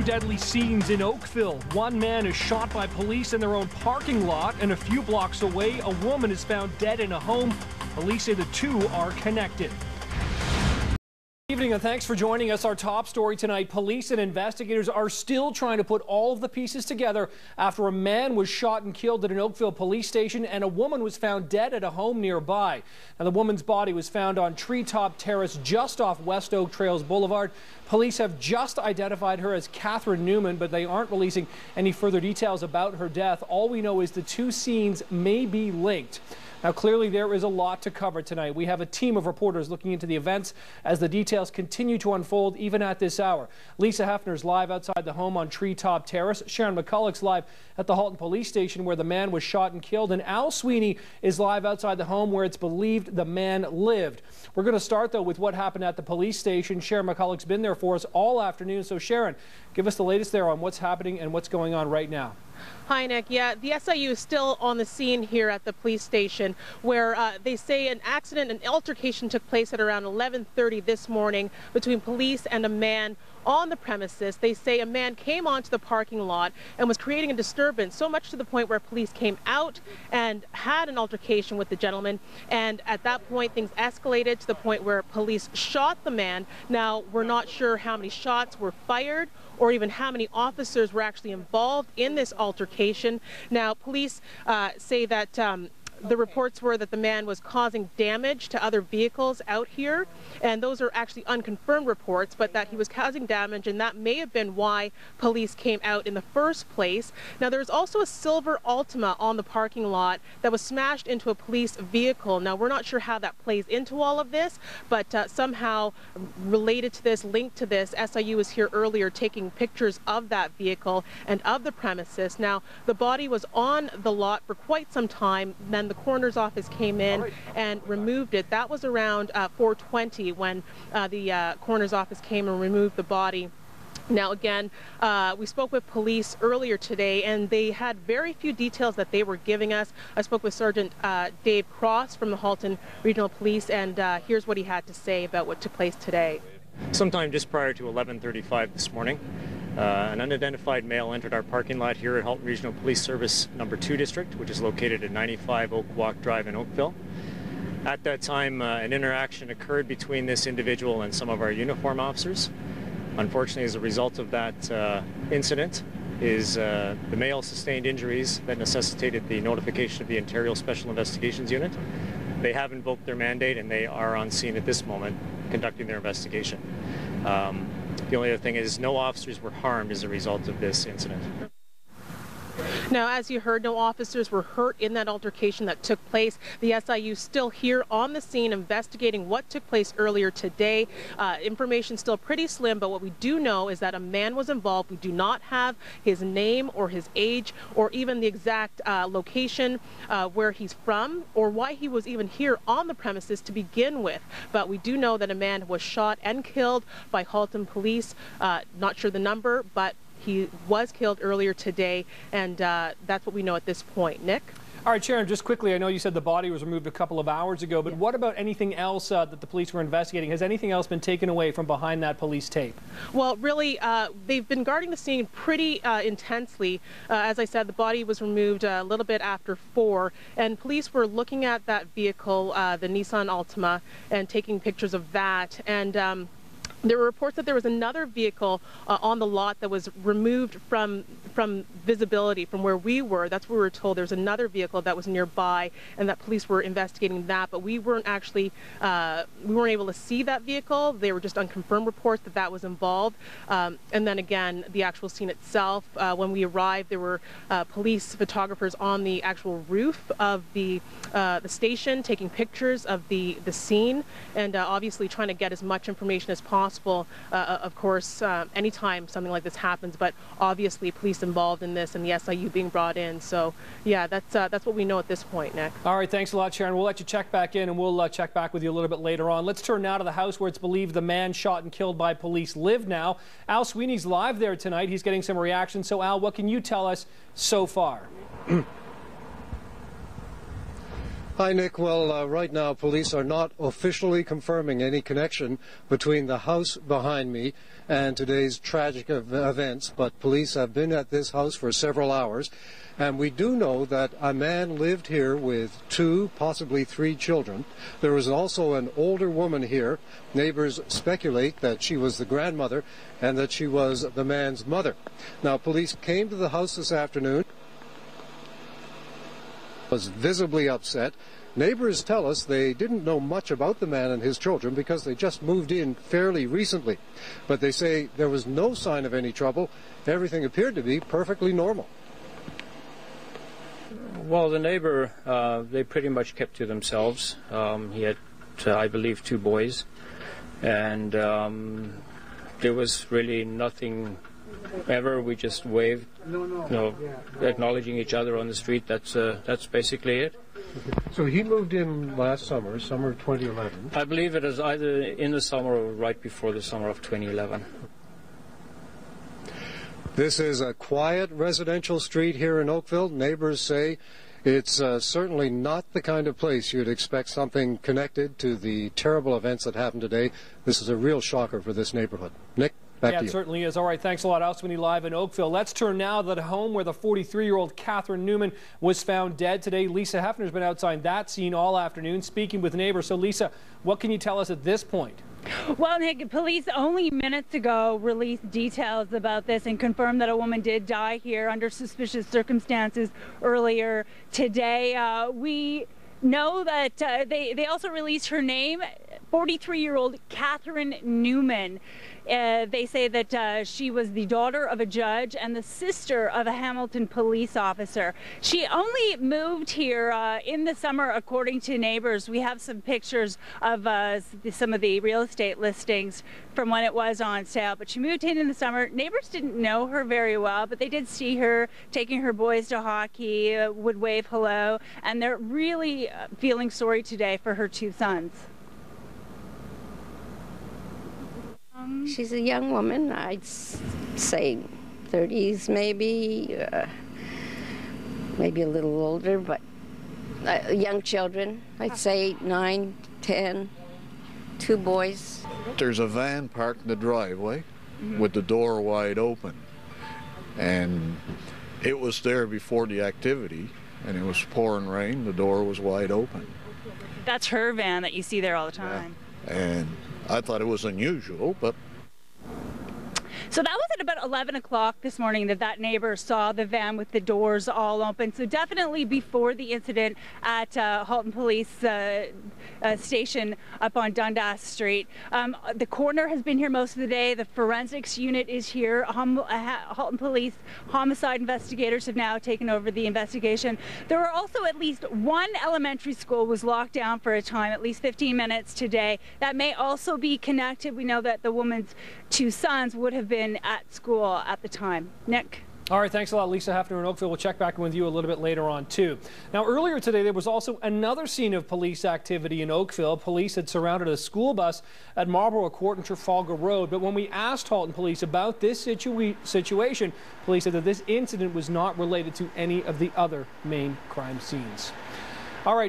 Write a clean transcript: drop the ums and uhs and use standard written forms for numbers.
deadly scenes in Oakville. One man is shot by police in their own parking lot, and a few blocks away, a woman is found dead in a home. Police say the two are connected. Good evening and thanks for joining us. Our top story tonight, police and investigators are still trying to put all of the pieces together after a man was shot and killed at an Oakville police station and a woman was found dead at a home nearby. Now, the woman's body was found on Treetop Terrace just off West Oak Trails Boulevard. Police have just identified her as Catherine Newman, but they aren't releasing any further details about her death. All we know is the two scenes may be linked. Now, clearly there is a lot to cover tonight. We have a team of reporters looking into the events as the details continue to unfold even at this hour. Lisa Hefner's live outside the home on Treetop Terrace. Sharon McCulloch's live at the Halton Police Station where the man was shot and killed. And Al Sweeney is live outside the home where it's believed the man lived. We're going to start, though, with what happened at the police station. Sharon McCulloch's been there for us all afternoon. So, Sharon, give us the latest there on what's happening and what's going on right now. Hi, Nick. Yeah, the SIU is still on the scene here at the police station where they say an altercation took place at around 11:30 this morning between police and a man on the premises. They say a man came onto the parking lot and was creating a disturbance, so much to the point where police came out and had an altercation with the gentleman. And at that point, things escalated to the point where police shot the man. Now, we're not sure how many shots were fired or even how many officers were actually involved in this altercation. Now, police say that the reports were that the man was causing damage to other vehicles out here, and those are actually unconfirmed reports, but that he was causing damage, and that may have been why police came out in the first place. Now, there's also a silver Altima on the parking lot that was smashed into a police vehicle. Now, we're not sure how that plays into all of this, but somehow related to this, linked to this, SIU was here earlier taking pictures of that vehicle and of the premises. Now, the body was on the lot for quite some time. Then the coroner's office came in and removed it. That was around 4:20 when the coroner's office came and removed the body. Now, again, we spoke with police earlier today, and they had very few details that they were giving us. I spoke with Sergeant Dave Cross from the Halton Regional Police, and here's what he had to say about what took place today. Sometime just prior to 11:35 this morning, an unidentified male entered our parking lot here at Halton Regional Police Service Number 2 District, which is located at 95 Oak Walk Drive in Oakville. At that time, an interaction occurred between this individual and some of our uniform officers. Unfortunately, as a result of that incident, the male sustained injuries that necessitated the notification of the Ontario Special Investigations Unit. They have invoked their mandate and they are on scene at this moment conducting their investigation. The only other thing is no officers were harmed as a result of this incident. Now, as you heard, no officers were hurt in that altercation that took place. The SIU still here on the scene investigating what took place earlier today. Information still pretty slim, but what we do know is that a man was involved. We do not have his name or his age or even the exact location where he's from or why he was even here on the premises to begin with. But we do know that a man was shot and killed by Halton Police. Not sure the number, but he was killed earlier today, and that's what we know at this point. Nick? All right, Sharon, just quickly, I know you said the body was removed a couple of hours ago, but what about anything else that the police were investigating? Has anything else been taken away from behind that police tape? Well, really, they've been guarding the scene pretty intensely. As I said, the body was removed a little bit after 4, and police were looking at that vehicle, the Nissan Altima, and taking pictures of that. And there were reports that there was another vehicle on the lot that was removed from visibility from where we were. That's what we were told. There was another vehicle that was nearby and that police were investigating that, but we weren't actually, we weren't able to see that vehicle. They were just unconfirmed reports that that was involved. And then again, the actual scene itself, when we arrived, there were police photographers on the actual roof of the station taking pictures of the scene and obviously trying to get as much information as possible. Of course, anytime something like this happens, but obviously police involved in this and the SIU being brought in. So, yeah, that's what we know at this point, Nick. All right, thanks a lot, Sharon. We'll let you check back in, and we'll check back with you a little bit later on. Let's turn now to the house where it's believed the man shot and killed by police lived now. Al Sweeney's live there tonight. He's getting some reactions. So, Al, what can you tell us so far? Hi, Nick. Well, right now, police are not officially confirming any connection between the house behind me and today's tragic events, but police have been at this house for several hours, and we do know that a man lived here with 2, possibly 3 children. There was also an older woman here. Neighbors speculate that she was the grandmother and that she was the man's mother. Now, police came to the house this afternoon. Was visibly upset. Neighbors tell us they didn't know much about the man and his children because they just moved in fairly recently. But they say there was no sign of any trouble. Everything appeared to be perfectly normal. Well, the neighbor, they pretty much kept to themselves. He had, I believe, 2 boys. And there was really nothing ever. We just waved, acknowledging each other on the street. That's basically it. So he moved in last summer, summer of 2011. I believe it is either in the summer or right before the summer of 2011. This is a quiet residential street here in Oakville. Neighbors say it's certainly not the kind of place you'd expect something connected to the terrible events that happened today. This is a real shocker for this neighborhood. Nick? Yeah, it certainly is. All right, thanks a lot, Austin, live in Oakville. Let's turn now to the home where the 43-year-old Catherine Newman was found dead today. Lisa Hefner's been outside that scene all afternoon speaking with neighbors. So, Lisa, what can you tell us at this point? Well, Nick, police only minutes ago released details about this and confirmed that a woman did die here under suspicious circumstances earlier today. We know that they also released her name, 43-year-old Catherine Newman. They say that she was the daughter of a judge and the sister of a Hamilton police officer. She only moved here in the summer, according to neighbors. We have some pictures of some of the real estate listings from when it was on sale, but she moved in the summer. Neighbors didn't know her very well, but they did see her taking her boys to hockey, would wave hello, and they're really feeling sorry today for her 2 sons. She's a young woman, I'd say 30s maybe, maybe a little older, but young children, I'd say 8, 9, 10, 2 boys. There's a van parked in the driveway with the door wide open, and it was there before the activity, and it was pouring rain, the door was wide open. That's her van that you see there all the time. Yeah. And I thought it was unusual, but... So that was at about 11 o'clock this morning that neighbor saw the van with the doors all open. So definitely before the incident at Halton Police station up on Dundas Street. The coroner has been here most of the day. The forensics unit is here. Halton Police homicide investigators have now taken over the investigation. There were also at least 1 elementary school was locked down for a time, at least 15 minutes today. That may also be connected. We know that the woman's 2 sons would have been at school at the time. Nick? All right, thanks a lot, Lisa Hefner in Oakville. We'll check back in with you a little bit later on, too. Now, earlier today, there was also another scene of police activity in Oakville. Police had surrounded a school bus at Marlborough Court and Trafalgar Road. But when we asked Halton Police about this situation, police said that this incident was not related to any of the other main crime scenes. All right.